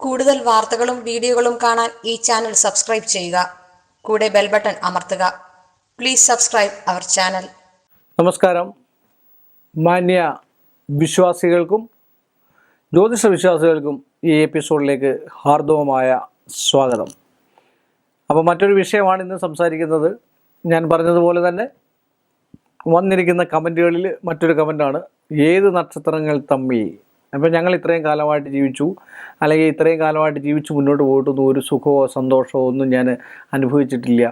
കൂടുതൽ വാർത്തകളും വീഡിയോകളും കാണാൻ ഈ ചാനൽ സബ്സ്ക്രൈബ് ചെയ്യുക. കൂടെ ബെൽ ബട്ടൺ അമർത്തുക. Please subscribe our channel. നമസ്കാരം. മാന്യ വിശ്വാസികൾക്കും ജ്യോതിഷ വിശ്വാസികൾക്കും ഈ എപ്പിസോഡിലേക്ക് ഹാർദവമായ സ്വാഗതം. അപ്പോൾ മറ്റൊരു വിഷയമാണ് ഇന്ന് സംസാരിക്കുന്നത്. ഞാൻ പറഞ്ഞതുപോലെ തന്നെ വന്നിരിക്കുന്ന കമൻറ്റുകളിൽ മറ്റൊരു കമൻറ്റാണ്, ഏത് നക്ഷത്രങ്ങൾ തമ്മിൽ. അപ്പോൾ ഞങ്ങൾ ഇത്രയും കാലമായിട്ട് ജീവിച്ചു, അല്ലെങ്കിൽ ഇത്രയും കാലമായിട്ട് ജീവിച്ച് മുന്നോട്ട് പോയിട്ടൊന്നും ഒരു സുഖമോ സന്തോഷമോ ഒന്നും ഞാൻ അനുഭവിച്ചിട്ടില്ല.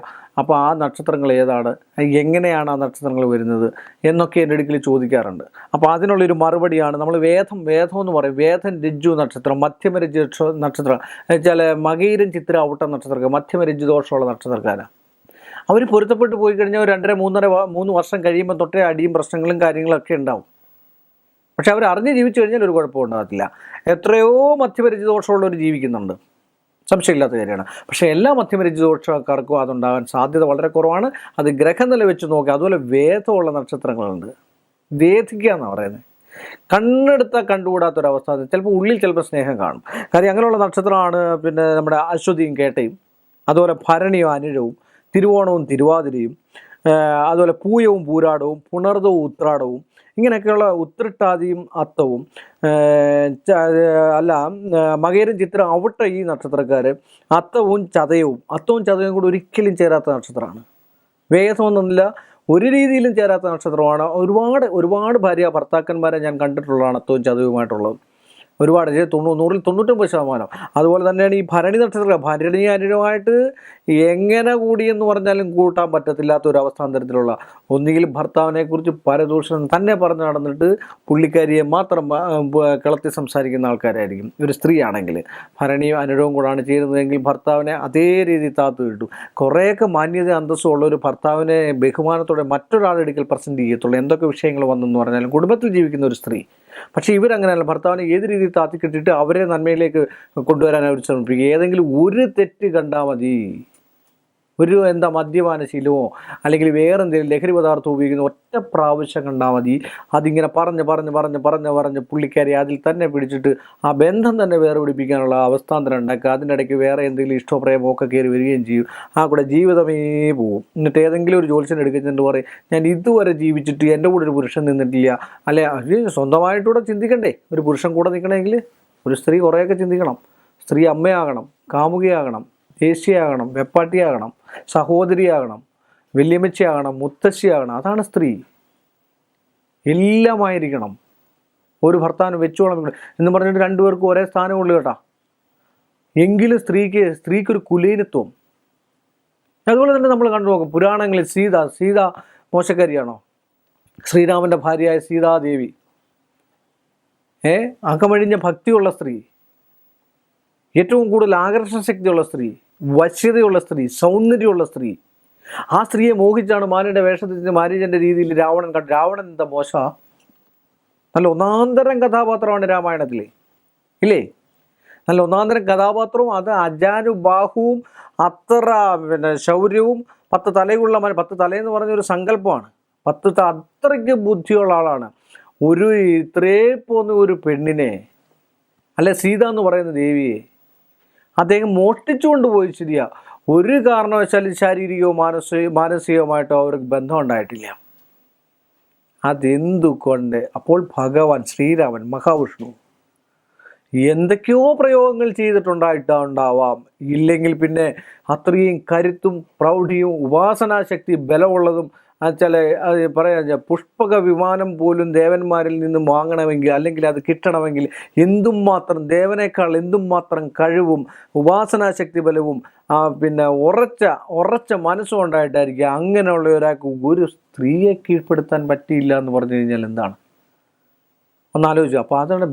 അപ്പോൾ ആ നക്ഷത്രങ്ങൾ ഏതാണ്, എങ്ങനെയാണ് ആ നക്ഷത്രങ്ങൾ വരുന്നത് എന്നൊക്കെ എൻ്റെ അടുക്കൽ ചോദിക്കാറുണ്ട്. അപ്പോൾ അതിനുള്ളൊരു മറുപടിയാണ് നമ്മൾ വേദം എന്ന് പറയും. വേദം രജ്ജു നക്ഷത്രം, മധ്യമരജ്ജു നക്ഷത്രം വെച്ചാൽ മകയിരം ചിത്ര ഔട്ട നക്ഷത്രക്കാർ, മധ്യമരജ്ജു ദോഷമുള്ള നക്ഷത്രക്കാരാണ്. അവർ പൊരുത്തപ്പെട്ട് പോയി കഴിഞ്ഞാൽ 2.5-3 വർഷം കഴിയുമ്പോൾ തൊട്ടേ അടിയും പ്രശ്നങ്ങളും കാര്യങ്ങളൊക്കെ ഉണ്ടാവും. പക്ഷെ അവർ അറിഞ്ഞ് ജീവിച്ചു കഴിഞ്ഞാൽ ഒരു കുഴപ്പവും ഉണ്ടാകത്തില്ല. എത്രയോ മധ്യമരജ്ജു ദോഷമുള്ളവർ ജീവിക്കുന്നുണ്ട്, സംശയമില്ലാത്ത കാര്യമാണ്. പക്ഷേ എല്ലാ മധ്യമരജ്ജു ദോഷക്കാർക്കും അതുണ്ടാകാൻ സാധ്യത വളരെ കുറവാണ്. അത് ഗ്രഹനില വെച്ച് നോക്കുക. അതുപോലെ വേദമുള്ള നക്ഷത്രങ്ങളുണ്ട്. വേദിക്കുക എന്നാണ് പറയുന്നത്. കണ്ണെടുത്താൽ കണ്ടുകൂടാത്തൊരവസ്ഥ. ചിലപ്പോൾ ഉള്ളിൽ ചിലപ്പോൾ സ്നേഹം കാണും. കാര്യം അങ്ങനെയുള്ള നക്ഷത്രമാണ് പിന്നെ നമ്മുടെ അശ്വതിയും കേട്ടയും, അതുപോലെ ഭരണിയും അനിഴവും, തിരുവോണവും തിരുവാതിരയും, അതുപോലെ പൂയവും പൂരാടവും, പുണർദവും ഉത്രാടവും, ഇങ്ങനെയൊക്കെയുള്ള ഉത്രട്ടാതിയും അത്തവും മകയിരം ചിത്രം അവിട്ട ഈ നക്ഷത്രക്കാർ അത്തവും ചതയവും കൂടി ഒരിക്കലും ചേരാത്ത നക്ഷത്രമാണ്. വേദമൊന്നുമില്ല, ഒരു രീതിയിലും ചേരാത്ത നക്ഷത്രമാണ്. ഒരുപാട് ഭാര്യ ഭർത്താക്കന്മാരെ ഞാൻ കണ്ടിട്ടുള്ളതാണ് അത്തവും ചതവുമായിട്ടുള്ളത്. ഒരുപാട് 99% അതുപോലെ തന്നെയാണ് ഈ ഭരണി നക്ഷത്രം. ഭരണി അനിഴമായിട്ട് എങ്ങനെ കൂടിയെന്ന് പറഞ്ഞാലും കൂട്ടാൻ പറ്റത്തില്ലാത്ത ഒരു അവസ്ഥാന്തരത്തിലുള്ള, ഒന്നുകിൽ ഭർത്താവിനെക്കുറിച്ച് പരദൂഷണം തന്നെ പറഞ്ഞ് നടന്നിട്ട് പുള്ളിക്കാരിയെ മാത്രം കിളത്തി സംസാരിക്കുന്ന ആൾക്കാരായിരിക്കും. ഒരു സ്ത്രീ ആണെങ്കിൽ ഭരണിയും അനിഴവും കൂടാണ് ചേരുന്നതെങ്കിൽ ഭർത്താവിനെ അതേ രീതിയിൽ താത്തു കിട്ടും. കുറേയൊക്കെ മാന്യത അന്തസ്സും ഉള്ള ഒരു ഭർത്താവിനെ ബഹുമാനത്തോടെ മറ്റൊരാളെടുക്കൽ പ്രസൻറ്റ് ചെയ്യത്തുള്ളൂ. എന്തൊക്കെ വിഷയങ്ങൾ വന്നെന്ന് പറഞ്ഞാലും കുടുംബത്തിൽ ജീവിക്കുന്ന ഒരു സ്ത്രീ. പക്ഷേ ഇവരങ്ങനെയല്ല. ഭർത്താവിനെ ഏത് രീതിയിൽ താത്തിക്കിട്ടിട്ട് അവരെ നന്മയിലേക്ക് കൊണ്ടുവരാൻ അവർ ശ്രമിപ്പിക്കുക. ഏതെങ്കിലും ഒരു തെറ്റ് കണ്ടാൽ മതി, ഒരു മദ്യപാന ശീലമോ അല്ലെങ്കിൽ വേറെ എന്തെങ്കിലും ലഹരി പദാർത്ഥം ഉപയോഗിക്കുന്ന ഒറ്റ പ്രാവശ്യം കണ്ടാൽ മതി, അതിങ്ങനെ പറഞ്ഞ് പുള്ളിക്കാരി അതിൽ തന്നെ പിടിച്ചിട്ട് ആ ബന്ധം തന്നെ വേറെ പിടിപ്പിക്കാനുള്ള അവസ്ഥാന്തരം ഉണ്ടാക്കുക. അതിൻ്റെ ഇടയ്ക്ക് വേറെ എന്തെങ്കിലും ഇഷ്ടപ്രേമമൊക്കെ കയറി വരികയും ചെയ്യും. ആ കൂടെ ജീവിതമേ പോവും. എന്നിട്ട് ഏതെങ്കിലും ഒരു ജോത്സ്യൻ എടുക്കുന്നുണ്ട് പറയും, ഞാൻ ഇതുവരെ ജീവിച്ചിട്ട് എൻ്റെ കൂടെ ഒരു പുരുഷൻ നിന്നിട്ടില്ല. അല്ലെ, സ്വന്തമായിട്ടൂടെ ചിന്തിക്കണ്ടേ? ഒരു പുരുഷൻ കൂടെ നിൽക്കണമെങ്കിൽ ഒരു സ്ത്രീ കുറേയൊക്കെ ചിന്തിക്കണം. സ്ത്രീ അമ്മയാകണം, കാമുകിയാകണം, ദേശീയാകണം, വെപ്പാട്ടിയാകണം, സഹോദരിയാകണം, വല്യമ്മച്ചിയാകണം, മുത്തശ്ശിയാകണം. അതാണ് സ്ത്രീ. എല്ലാമായിരിക്കണം. ഒരു ഭർത്താവിന് വെച്ചോളം എന്ന് പറഞ്ഞിട്ട് രണ്ടുപേർക്കും ഒരേ സ്ഥാനമുള്ളൂ കേട്ടോ. എങ്കിലും സ്ത്രീക്കൊരു കുലീനത്വം. അതുപോലെ തന്നെ നമ്മൾ കണ്ടു നോക്കും പുരാണങ്ങളിൽ സീത മോശക്കാരിയാണോ? ശ്രീരാമൻ്റെ ഭാര്യയായ സീതാദേവി അകമഴിഞ്ഞ ഭക്തിയുള്ള സ്ത്രീ, ഏറ്റവും കൂടുതൽ ആകർഷണ ശക്തിയുള്ള സ്ത്രീ, വശ്യതയുള്ള സ്ത്രീ, സൗന്ദര്യമുള്ള സ്ത്രീ. ആ സ്ത്രീയെ മോഹിച്ചാണ് മാനിയുടെ വേഷത്തിൽ മാരീചൻ്റെ രീതിയിൽ രാവണൻ എന്താ മോശ? നല്ല ഒന്നാന്തരം കഥാപാത്രമാണ് രാമായണത്തിൽ, ഇല്ലേ? നല്ല ഒന്നാന്തരം കഥാപാത്രവും. അത് അജാനുബാഹുവും അത്ര ശൗര്യവും 10 തലയുള്ള 10 തലയെന്ന് പറഞ്ഞൊരു സങ്കല്പമാണ്. 10 അത്രയ്ക്ക് ബുദ്ധിയുള്ള ആളാണ്. ഇത്രേ പോന്ന ഒരു പെണ്ണിനെ, അല്ലെ സീത എന്ന് പറയുന്ന ദേവിയെ അദ്ദേഹം മോഷ്ടിച്ചുകൊണ്ട് പോയി. ശരിയാ, ഒരു കാരണവശാലും ശാരീരികവും മാനസികവുമായിട്ടോ അവർക്ക് ബന്ധം ഉണ്ടായിട്ടില്ല. അതെന്തുകൊണ്ട്? അപ്പോൾ ഭഗവാൻ ശ്രീരാമൻ മഹാവിഷ്ണു എന്തൊക്കെയോ പ്രയോഗങ്ങൾ ചെയ്തിട്ടുണ്ടാവാം. ഇല്ലെങ്കിൽ പിന്നെ അത്രയും കരുത്തും പ്രൗഢിയും ഉപാസനാശക്തി ബലമുള്ളതും പറയാ പുഷ്പക വിമാനം പോലും ദേവന്മാരിൽ നിന്നും വാങ്ങണമെങ്കിൽ, അല്ലെങ്കിൽ അത് കിട്ടണമെങ്കിൽ ദേവനേക്കാൾ എന്തും മാത്രം കഴിവും ഉപാസനാശക്തി ബലവും പിന്നെ ഉറച്ച മനസ്സും ഉണ്ടായിട്ടായിരിക്കും. അങ്ങനെയുള്ള ഒരാൾക്ക് ഒരു സ്ത്രീയെ കീഴ്പ്പെടുത്താൻ പറ്റിയില്ല എന്ന് പറഞ്ഞു കഴിഞ്ഞാൽ എന്താണ്? ഒന്നാലോചിച്ചു. അപ്പോൾ അതാണ്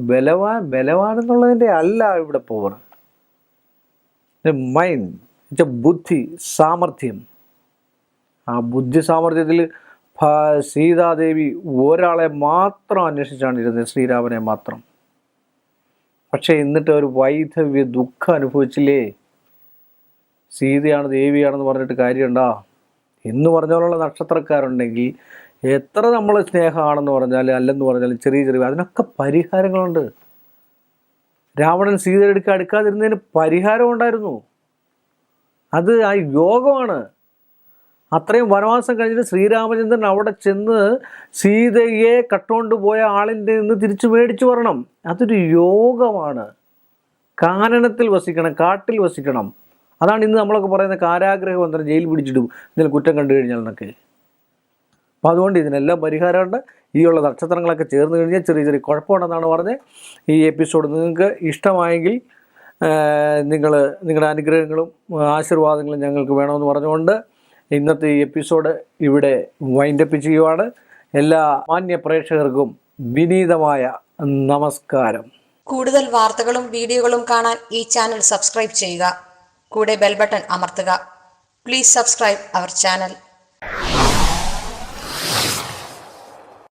ബലവാനെന്നുള്ളതിൻ്റെ അല്ല ഇവിടെ പോവർ. മൈൻഡ്, ബുദ്ധി, സാമർഥ്യം. ആ ബുദ്ധി സാമർഥ്യത്തിൽ സീതാദേവി ഒരാളെ മാത്രം അന്വേഷിച്ചാണ് ഇരുന്നത്, ശ്രീരാമനെ മാത്രം. പക്ഷേ എന്നിട്ട് ഒരു വൈധവ്യ ദുഃഖം അനുഭവിച്ചില്ലേ? സീതയാണ് ദേവിയാണെന്ന് പറഞ്ഞിട്ട് കാര്യമുണ്ടോ? എന്ന് പറഞ്ഞ പോലുള്ള നക്ഷത്രക്കാരുണ്ടെങ്കിൽ എത്ര നമ്മൾ സ്നേഹമാണെന്ന് പറഞ്ഞാൽ അല്ലെന്ന് പറഞ്ഞാലും ചെറിയ അതിനൊക്കെ പരിഹാരങ്ങളുണ്ട്. രാവണൻ സീതയുടെ അടുക്കാതിരുന്നതിന് പരിഹാരം ഉണ്ടായിരുന്നു. അത് ആ യോഗമാണ്. അത്രയും വനവാസം കഴിഞ്ഞിട്ട് ശ്രീരാമചന്ദ്രൻ അവിടെ ചെന്ന് സീതയെ കട്ടുകൊണ്ട് പോയ ആളിൻ്റെ നിന്ന് തിരിച്ചു മേടിച്ചു വരണം. അതൊരു യോഗമാണ്. കാനനത്തിൽ വസിക്കണം, കാട്ടിൽ വസിക്കണം. അതാണ് ഇന്ന് നമ്മളൊക്കെ പറയുന്ന കാരാഗ്രഹബന്ധനം, ജയിൽ പിടിച്ചിടും എന്തെങ്കിലും കുറ്റം കണ്ടു കഴിഞ്ഞാൽ എന്നൊക്കെ. അപ്പോൾ അതുകൊണ്ട് ഇതിനെല്ലാം പരിഹാരമുണ്ട്. ഈ ഉള്ള നക്ഷത്രങ്ങളൊക്കെ ചേർന്ന് കഴിഞ്ഞാൽ ചെറിയ ചെറിയ കുഴപ്പമുണ്ടെന്നാണ് പറഞ്ഞത്. ഈ എപ്പിസോഡ് നിങ്ങൾക്ക് ഇഷ്ടമായെങ്കിൽ നിങ്ങളുടെ അനുഗ്രഹങ്ങളും ആശീർവാദങ്ങളും ഞങ്ങൾക്ക് വേണമെന്ന് പറഞ്ഞുകൊണ്ട് ഇന്നത്തെ ഈ എപ്പിസോഡ് ഇവിടെ വൈൻഡപ്പ് ചെയ്യുവാണ്. എല്ലാ മാന്യ പ്രേക്ഷകർക്കും വിനീതമായ നമസ്കാരം. കൂടുതൽ വാർത്തകളും വീഡിയോകളും കാണാൻ ഈ ചാനൽ സബ്സ്ക്രൈബ് ചെയ്യുക. കൂടെ ബെൽ ബട്ടൺ അമർത്തുക. Please subscribe our channel.